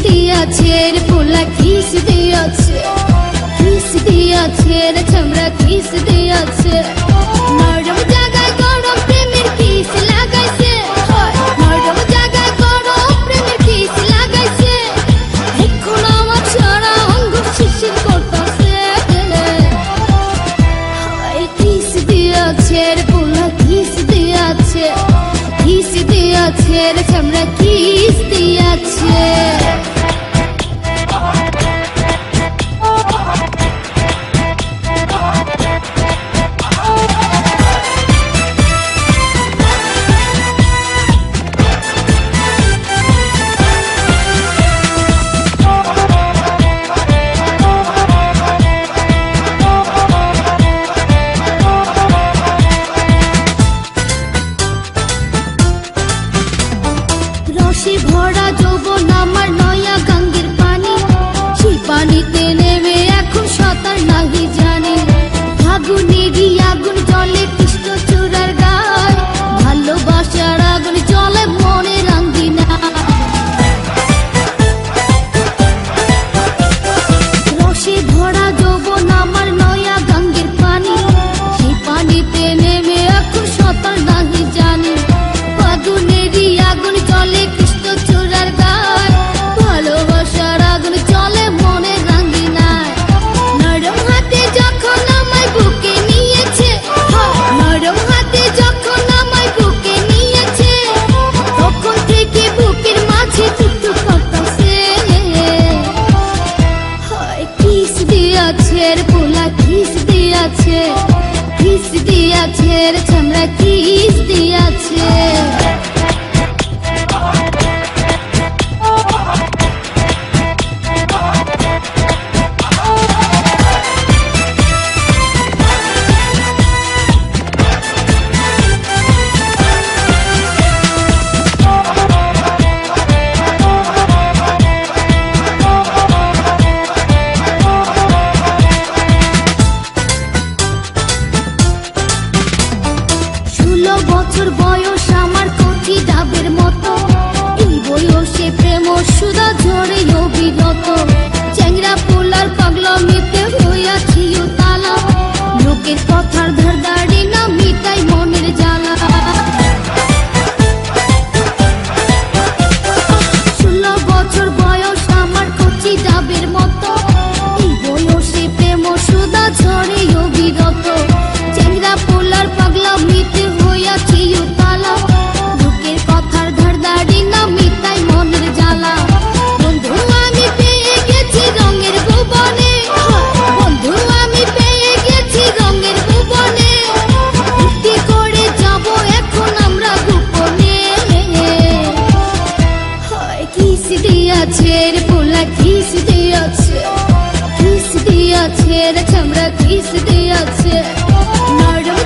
দিয়াছে রে পোলা কিস দিয়াছে, কিস দিয়াছে রে চামড়া কিস দিয়াছে। নরম জায়গায় গরম প্রেমের কিস লাগাইছে, নরম জায়গায় গরম প্রেমের কিস লাগাইছে। এখন আমার সারা অঙ্গ শিশির করতেছে, কিস দিয়াছে রে পোলা কিস দিয়াছে, কিস দিয়াছে রে চামড়া কিস দিয়াছে। রসে ভরা যৌবন আমার নয়া গঙ্গের পানি, সেই পানিতে নেমে এখন সাঁতার নাহি জানি। ফাগুনেরই আগুন জলে কৃষ্ণ চূড়ার গায়, ভালোবাসার আগুন জলে মনে রাঙ্গিনা। রসে ভরা যৌবন আমার নয়া গঙ্গের পানি, সেই পানিতে নেমে এখন সাঁতার নাহি জানি। ফাগুনেরই আগুন জলে কৃষ্ণ চূড়ার গায়, ভালোবাসার আগুন জলে মনে রাঙ্গিনায়। নরম হাতে যখন আমায় বুকে নিয়েছে, নরম হাতে যখন আমায় বুকে নিয়েছে, তখন থেকে বুকের মাঝে টুকটুক করতেছে। কিস দিয়াছে রে পোলা কিস দিয়াছে, কিস দিয়াছে রে চামড়া কিস দিয়াছে। বছর বয়স আমার কচি ডাবের মতো, এই বয়সে প্রেম সুধা ঝরে অবিরত। চ্যাংরা পোলার পাগলামিতে হইয়াছি উতালা, লোকের কথার ধারদাড়ি না মিটাই মনের জ্বালা। 16 বছর বয়স আমার কচি ডাবের মতো, এই বয়সে প্রেম সুধা ঝরে অবিরত। চ্যাংরা পোলার পাগলামিতে হইয়াছি উতালা, লোকের কথার ধারদাড়ি না মিটাই মনের জ্বালা। বন্ধু আমি পেয়ে গেছি রঙের ভুবনে, বন্ধু আমি পেয়ে গেছি রঙের ভুবনে। ফুর্তি করে যাব এখন আমরা গোপনে। কিস দিয়াছে রে পোলা কিস দিয়াছে, কিস দিয়াছে রে চামড়া কিস দিয়াছে। নরম